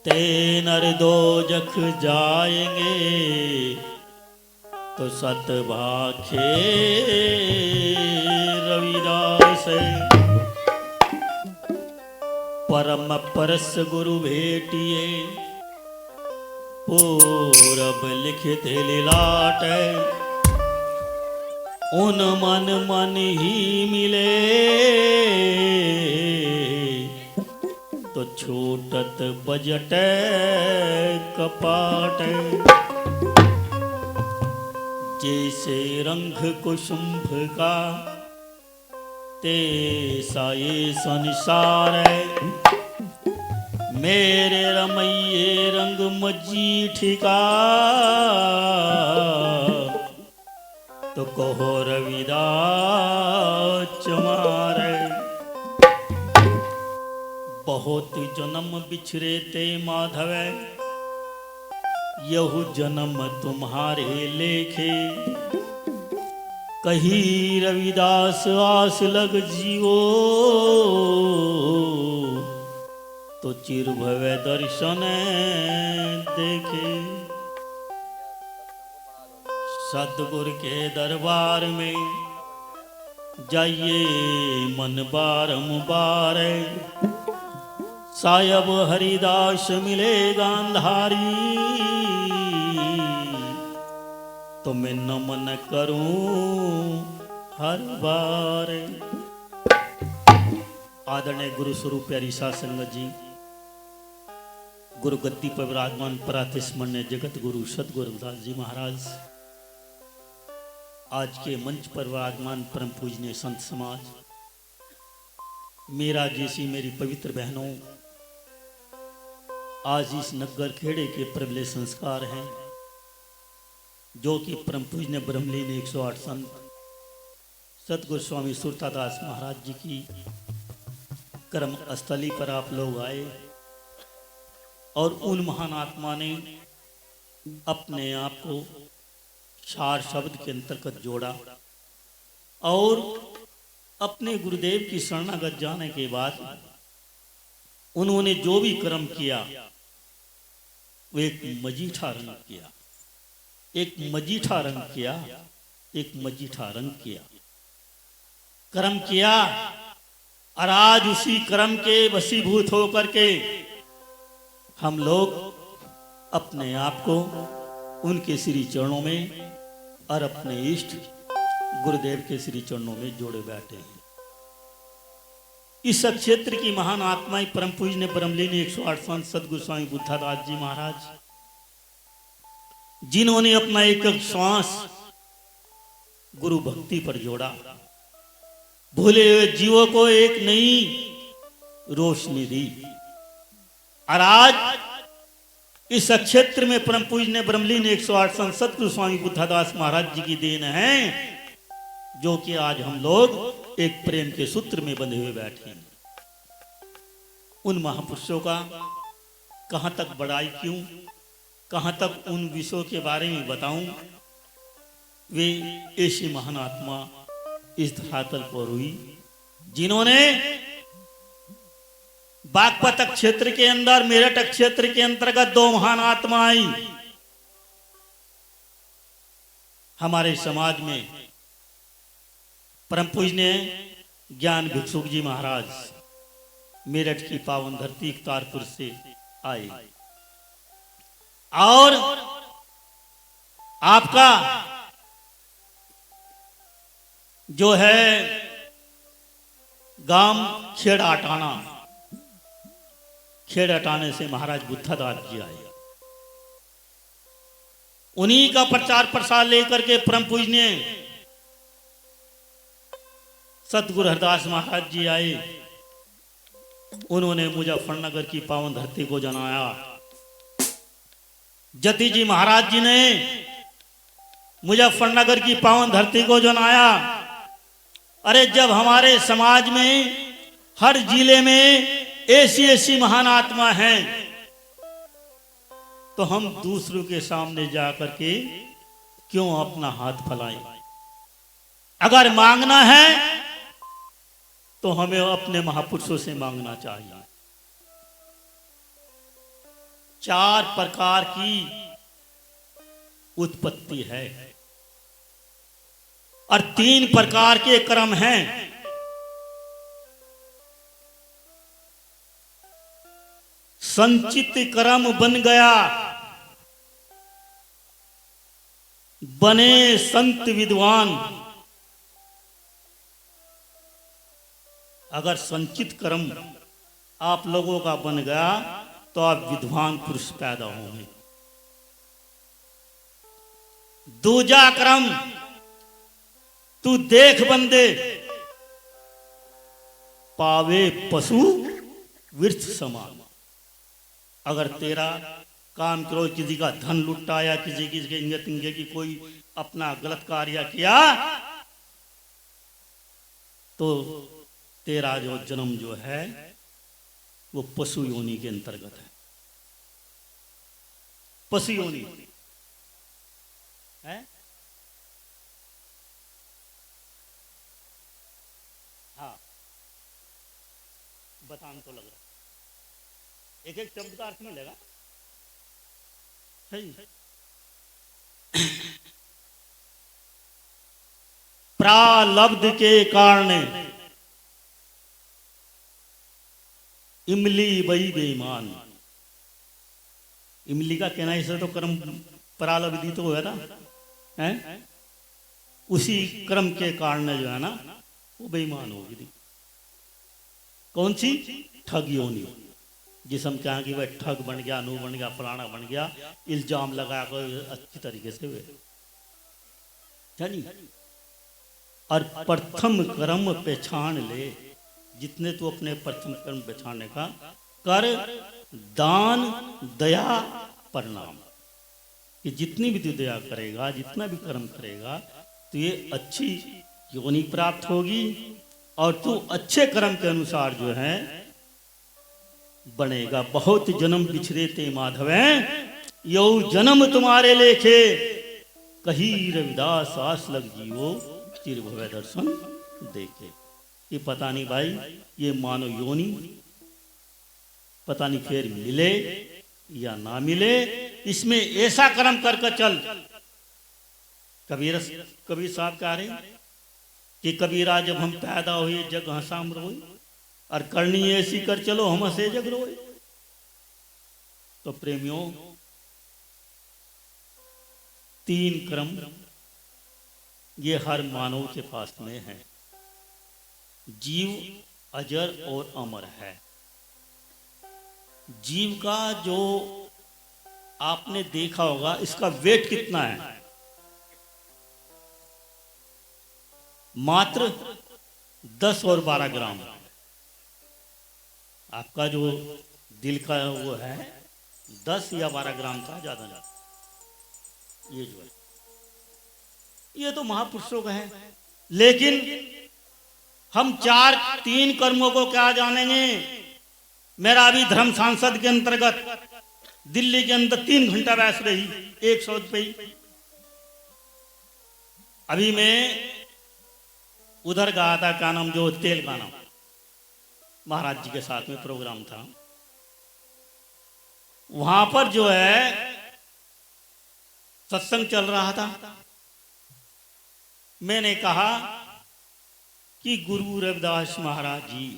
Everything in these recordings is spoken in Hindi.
ते नर दो जख जाएंगे तो सत भाखे रविदास। परम परस गुरु भेटिए पूरब लिखित लिलाट। उन मन मन ही मिले तो छूटत बजट कपाट। जैसे रंग कुसुम्भ का ते साये संसार। मेरे रमैये रंग मजीठी का तो कहो रविदास चमारे। बहुत जन्म बिछरे ते माधव यहु जन्म तुम्हारे लेखे। कही रविदास आस लग जियो तो चिर भवे दर्शन देखे। सतगुर के दरबार में जाइए मन बारंबार। सायब हरिदास मिले गांधारी तो मैं नमन करूं हर बार। आदरणीय गुरु स्वरूप प्यारी साध संगत जी, गुरु गद्दी पर विराजमान परातिस्मरणीय जगत गुरु सतगुरु रविदास जी महाराज, आज के मंच पर विराजमान परम पूजनीय संत समाज, मेरा जैसी मेरी पवित्र बहनों, आज इस नगर खेड़े के प्रबले संस्कार हैं जो कि परम पूजनीय ब्रह्मलीन 108 संत सतगुरु स्वामी सुरतादास महाराज जी की कर्म स्थली पर आप लोग आए और उन महान आत्मा ने अपने आप को चार शब्द के अंतर्गत जोड़ा और अपने गुरुदेव की शरणागत जाने के बाद उन्होंने जो भी कर्म किया वो एक मजीठा रंग किया, एक मजीठा रंग किया, एक मजीठा रंग किया, कर्म किया। और आज उसी कर्म के वशीभूत होकर के हम लोग अपने आप को उनके श्री चरणों में और अपने इष्ट गुरुदेव के श्री चरणों में जोड़े बैठे हैं। इस क्षेत्र की महान आत्माएं परम पूजनीय ब्रह्मलीन 108 संत सतगुरु स्वामी बुद्धदास जी महाराज, जिन्होंने अपना एक श्वास गुरु भक्ति पर जोड़ा, भूले हुए जीवों को एक नई रोशनी दी। और आज इस क्षेत्र में परम पूजनीय ब्रह्मलीन 108 संत सतगुरु स्वामी बुद्धदास महाराज जी की देन है, जो कि आज हम लोग एक प्रेम के सूत्र में बंधे हुए बैठे हैं। उन महापुरुषों का कहां तक बड़ाई क्यों, कहां तक उन विषयों के बारे में बताऊं। वे ऐसी महान आत्मा इस धरातल पर हुई जिन्होंने बागपत क्षेत्र के अंदर, मेरठ क्षेत्र के अंतर्गत दो महान आत्मा आई हमारे समाज में। परम पूजनीय ज्ञान भिक्षुक जी महाराज मेरठ की पावन धरती तारपुर से आए और आपका जो है गांव खेड़ अटाना, खेड़ अटाने से महाराज बुद्धदास जी आए। उन्हीं का प्रचार प्रसार लेकर के परम पूजनीय सतगुरु हरदास महाराज जी आए। उन्होंने मुजफ्फरनगर की पावन धरती को जनाया। जति जी महाराज जी ने मुजफ्फरनगर की पावन धरती को जनाया। अरे जब हमारे समाज में हर जिले में ऐसी ऐसी महान आत्मा हैं तो हम दूसरों के सामने जाकर के क्यों अपना हाथ फैलाएं। अगर मांगना है तो हमें अपने महापुरुषों से मांगना चाहिए। 4 प्रकार की उत्पत्ति है और 3 प्रकार के कर्म हैं। संचित कर्म बन गया, बने संत विद्वान। अगर संचित कर्म आप लोगों का बन गया तो आप विद्वान पुरुष पैदा होंगे। दूजा कर्म, तू देख बंदे, पावे पशु वृक्ष समान। अगर तेरा काम करो, किसी का धन लुटाया, किसी की कोई अपना गलत कार्य किया, तो तेरा जो जन्म जो है वो पशु योनि के अंतर्गत है। पशु योनि है। हाँ, बताने तो लग रहा, एक एक शब्द का अर्थ मिलेगा। प्रालब्ध के कारण इमली बई बेईमान। इमली का कहना इसे तो कर्म प्रालब्धि तो हुआ था, हैं? उसी कर्म के कारण जो है ना वो बेईमान होगी। कौन सी? ठग योनि। जिस हम कहें कि वह ठग बन गया, अनु बन गया, फलाना बन गया, इल्जाम लगा कर अच्छी तरीके से हुए। और प्रथम कर्म पहचान ले, जितने तू अपने प्रथम कर्म पहचानने का कर, दान दया प्रणाम। कि जितनी भी तू दया करेगा, जितना भी कर्म करेगा, तो ये अच्छी योनि प्राप्त होगी और तू अच्छे कर्म के अनुसार जो है बनेगा। बहुत जन्म बिछरे ते माधवे, यो जन्म तुम्हारे लेखे, कही रविदास आस लग जीवो, चिर भवे दर्शन देखे। ये पता नहीं भाई, ये मानो योनि पता नहीं फिर मिले या ना मिले। इसमें ऐसा कर्म कर चल। कबीर साहब कह रहे कि कबीरा जब हम पैदा हुए जग हंसाम रोए, और करनी ऐसी कर चलो हम हंसे जग रोए। तो प्रेमियों, 3 कर्म ये हर मानव के पास में है। जीव अजर और अमर है। जीव का जो आपने देखा होगा, इसका वेट कितना है? मात्र 10 और 12 ग्राम। आपका जो दिल का वो है 10 या 12 ग्राम का, ज्यादा ज्यादा ये जो है, ये तो महापुरुषों का है। लेकिन हम 3 कर्मों को क्या जानेंगे? मेरा अभी धर्म सांसद के अंतर्गत दिल्ली के अंदर 3 घंटा बहस रही 100 पे। अभी मैं उधर गया था, क्या नाम, जो तेल का नाम, महाराज जी के साथ में प्रोग्राम था। वहां पर जो है सत्संग चल रहा था। मैंने कहा कि गुरु रविदास महाराज जी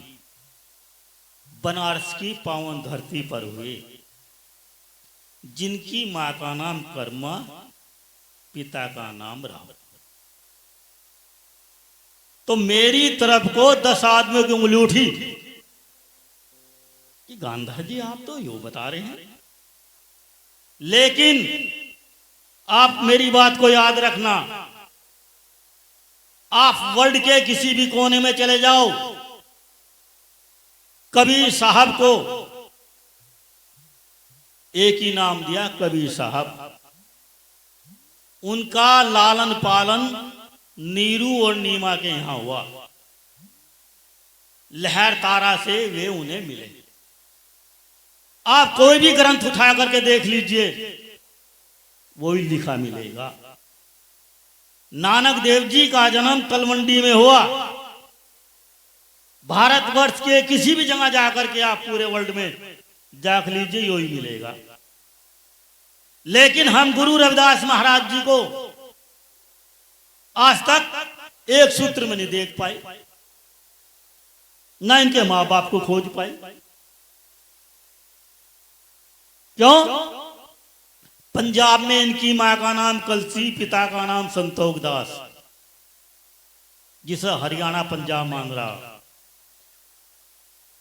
बनारस की पावन धरती पर हुए, जिनकी मां का नाम कर्मा, पिता का नाम राम। तो मेरी तरफ को 10 आदमियों की उंगली उठी कि गांधी जी आप तो यो बता रहे हैं, लेकिन आप मेरी बात को याद रखना, आप वर्ल्ड के किसी भी कोने में चले जाओ, कबीर साहब को एक ही नाम दिया, कबीर साहब। उनका लालन पालन नीरू और नीमा के यहां हुआ। लहर तारा से वे उन्हें मिले। आप कोई भी ग्रंथ उठा करके देख लीजिए, वही लिखा मिलेगा। नानक देव जी का जन्म तलवंडी में हुआ। भारतवर्ष के किसी भी जगह जाकर के आप पूरे वर्ल्ड में देख लीजिए, यही मिलेगा। लेकिन हम गुरु रविदास महाराज जी को आज तक एक सूत्र में नहीं देख पाए, ना इनके मां बाप को खोज पाए। क्यों? पंजाब में इनकी मां का नाम कलसी, पिता का नाम संतोख दास, जिसे हरियाणा पंजाब मान रहा।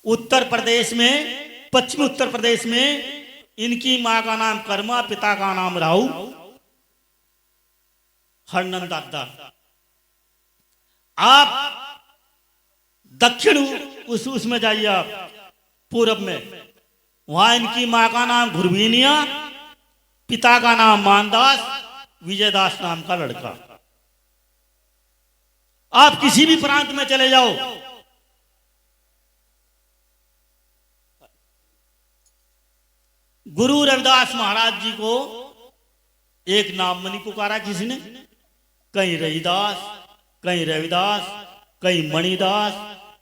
उत्तर प्रदेश में, पश्चिमी उत्तर प्रदेश में इनकी मां का नाम कर्मा, पिता का नाम राहु, हरनंद दादा। आप दक्षिण उसमें जाइए, आप पूरब में, वहां इनकी मां का नाम घुरवीनिया, पिता का नाम मानदास, विजयदास नाम का लड़का। आप किसी भी प्रांत में चले जाओ, गुरु रविदास महाराज जी को एक नाम में नहीं पुकारा किसी ने। कहीं रविदास, कहीं रविदास, कहीं मणिदास,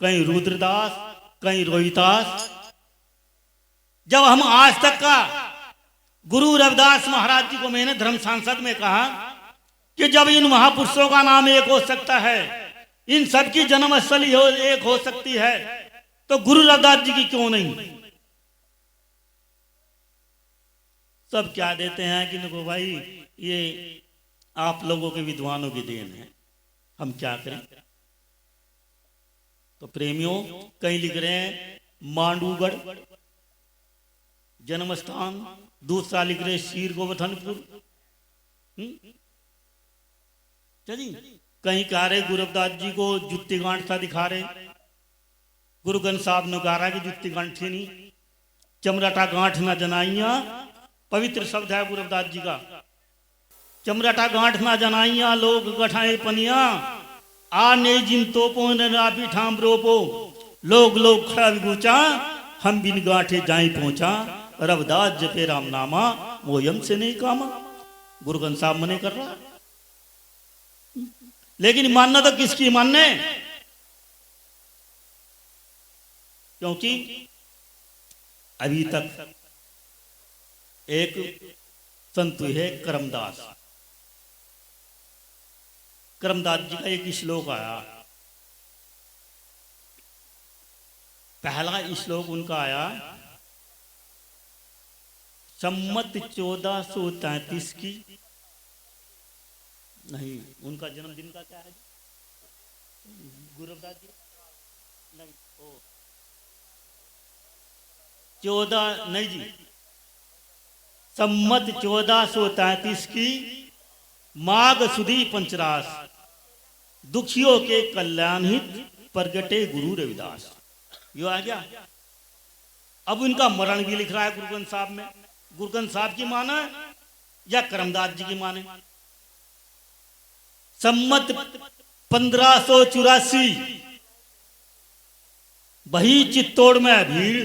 कहीं रुद्रदास, कहीं रोहिदास। जब हम आज तक का गुरु रविदास महाराज जी को मैंने धर्म सांसद में कहा कि जब इन महापुरुषों का नाम एक हो सकता है, इन सबकी जन्मस्थली एक हो सकती है, तो गुरु रविदास जी की क्यों नहीं? सब क्या देते हैं कि देखो भाई, ये आप लोगों के विद्वानों की देन है, हम क्या करें। तो प्रेमियों, कहीं लिख रहे हैं मांडूगढ़ जन्म स्थान, दूसरा लिख रहे शीर गोवर्धनपुर। चलिए, कहीं कह रहे गुरु रविदास जी को जुत्ती गांठ था दिखा रहे, गुरु ग्रंथ साहब ने कहा कि जुत्ती गांठ थी नहीं, चमराटा गांठ ना जनाइया, पवित्र शब्द है गुरु रविदास जी का। चमराटा गांठ ना जनाइया, लोग गठाए पनिया, आ ने जिन तोपो ने ठाम रोपो, लोग लोग खड़ा गुचा, हम बिन गांठे जाई पहुंचा, रविदास जपे राम नामा, वो यम से नहीं कामा। गुरु ग्रंथ साहब मने कर रहा, लेकिन मानना तो किसकी मानने? क्योंकि अभी तक एक संत है करमदास, करमदास जी का एक श्लोक आया, पहला श्लोक उनका आया सम्मत 1433 की, नहीं उनका जन्मदिन का क्या है गुरु रविदास जी, नहीं ओ 14 नहीं जी, सम्मत 1433 की माघ सुदी पंचरास, दुखियों के कल्याण हित प्रगटे गुरु रविदास। यो आ गया। अब उनका मरण भी लिख रहा है गुरु ग्रंथ साहब में। गुरु ग्रंथ साहब की माने या करमदास जी की माने? सम्मत 1584 बही चित्तौड़ में भीड़,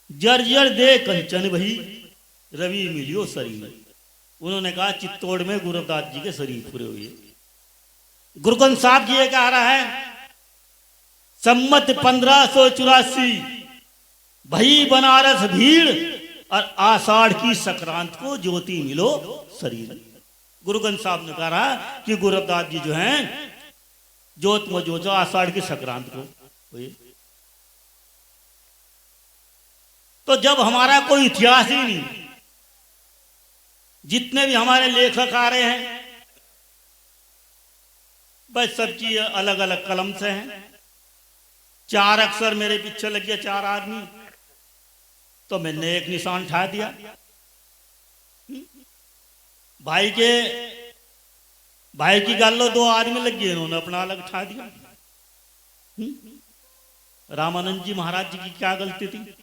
जर्जर दे कंचन भई, रवि मिलियो शरीर। उन्होंने कहा चित्तौड़ में गुरु रविदास जी के शरीर पूरे हुए। गुरु ग्रंथ साहब जी ये कह रहा है सम्मत 1584 भई बनारस भीड़, और आषाढ़ की संक्रांत को ज्योति मिलो शरीर। गुरु ग्रंथ साहब ने कहा कि गुरु रविदास जी जो हैं ज्योत में जो आषाढ़ की संक्रांत को हुए। तो जब हमारा कोई इतिहास ही नहीं, जितने भी हमारे लेखक आ रहे हैं बस सबकी अलग अलग कलम से हैं। 4 अक्षर मेरे पीछे लग गया, 4 आदमी, तो मैंने एक निशान उठा दिया। भाई की गल 2 आदमी लग गए, उन्होंने अपना अलग उठा दिया। रामानंद जी महाराज जी की क्या गलती थी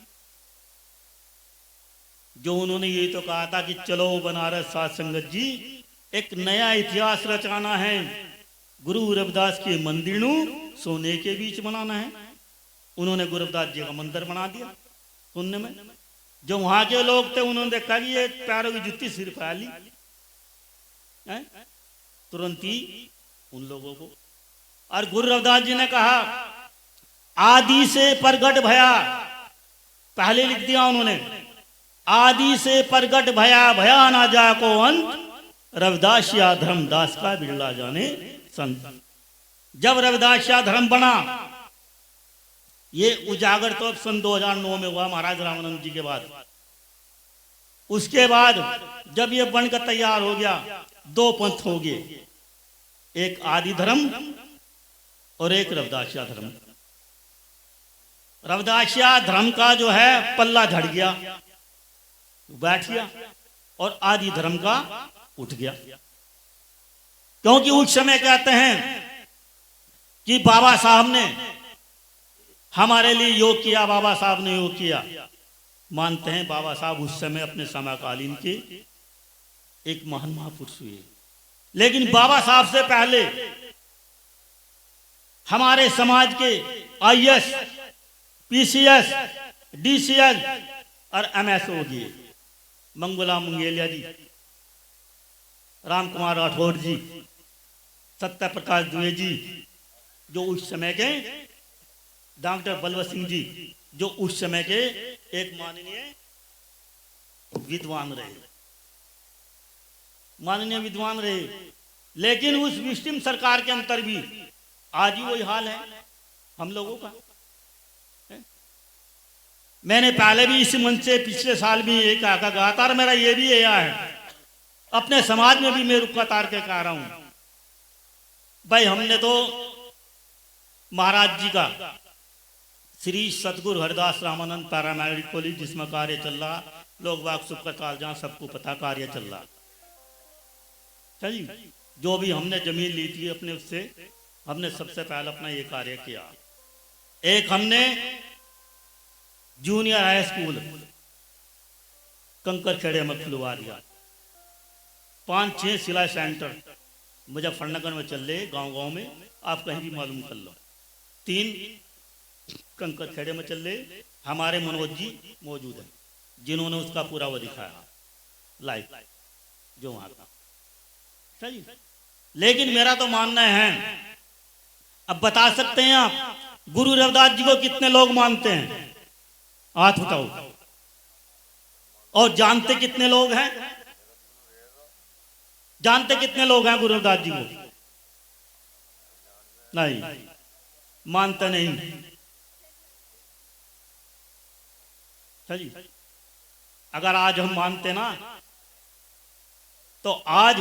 जो उन्होंने ये तो कहा था कि चलो बनारस साध संगत जी एक नया इतिहास रचाना है, गुरु रविदास के मंदिर सोने के बीच बनाना है। उन्होंने गुरु रविदास जी का मंदिर बना दिया। सुनने में जो वहां के लोग थे उन्होंने देखा कि ये पैरों की जुत्ती सिर पे आ ली, तुरंत ही उन लोगों को। और गुरु रविदास जी ने कहा आदि से प्रगट भया, पहले लिख दिया उन्होंने आदि से प्रगट भया भया ना जा को अंत, रविदास या धर्मदास का बिरला जाने संत। जब रविदास या धर्म बना, ये उजागर तो सन 2009 में हुआ महाराज रामानंद जी के बाद। उसके बाद जब ये बनकर तैयार हो गया, दो पंथ हो गए, एक आदि धर्म और एक रविदासिया धर्म। रविदासिया धर्म का जो है पल्ला झड़ गया, बैठ गया, और आदि धर्म का उठ गया। क्योंकि उस समय कहते हैं कि बाबा साहब ने हमारे लिए योग किया, बाबा साहब ने योग किया। मानते हैं बाबा साहब उस समय अपने समकालीन के एक महान महापुरुष हुए, लेकिन बाबा साहब से पहले हमारे समाज के आईएएस, पीसीएस, डीसीएल और एमएस हो गए। मंगोला मंगेलिया जी, राम कुमार राठौर जी, सत्य प्रकाश द्विवेदी जी, जो उस समय के, डॉक्टर बलवंत सिंह जी, जो उस समय के एक माननीय विद्वान रहे, माननीय विद्वान रहे। लेकिन उस विस्टिम सरकार के अंतर भी आज ही वही हाल है हम लोगों का। मैंने पहले भी इस मंच से पिछले साल भी एक कहा था, और मेरा ये भी यह है, अपने समाज में भी मैं रुका तार के कह रहा हूं, भाई हमने तो महाराज जी का श्री सतगुरु हरिदास रामानंद पैरामेडिकल कॉलेज, जिसमें कार्य चल रहा, लोग वाक सुपकाल, जहां सबको पता कार्य चल रहा। चलिए, जो भी हमने जमीन ली थी अपने, उससे हमने सबसे पहले अपना ये कार्य किया। एक हमने जूनियर हाई स्कूल कंकर खेड़े में खुलवा दिया। 5-6 सिलाई सेंटर मुजफ्फरनगर में चल रहे, गांव-गांव में, आप कहीं भी मालूम कर लो। 3 कंकर खेड़े में चल रहे। हमारे मनोज जी मौजूद हैं, जिन्होंने उसका पूरा वो दिखाया लाइव, जो वहां का। सही। लेकिन मेरा तो मानना है, अब बता सकते हैं आप गुरु रविदास जी को कितने लोग मानते हैं? हाथ उठाओ। और जानते कितने लोग हैं? जानते कितने लोग हैं गुरु रविदास जी को? नहीं, मानते नहीं। सही। अगर आज हम मानते ना, तो आज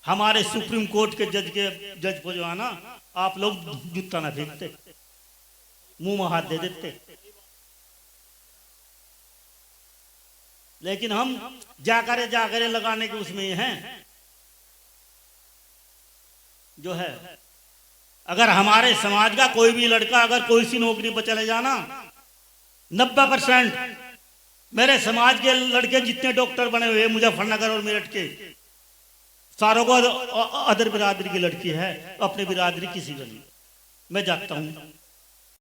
हमारे सुप्रीम कोर्ट के जज को जो है ना, आप लोग जूता ना फेंकते, मुंह में हाथ दे देते। लेकिन हम जाकरे लगाने के उसमें हैं जो है। अगर हमारे समाज का कोई भी लड़का अगर कोई सी नौकरी पर चले जाना, 90% मेरे समाज के लड़के जितने डॉक्टर बने हुए मुजफ्फरनगर और मेरठ के, सारों को अदर बिरादरी की लड़की है, अपने बिरादरी किसी का नहीं। मैं जानता हूं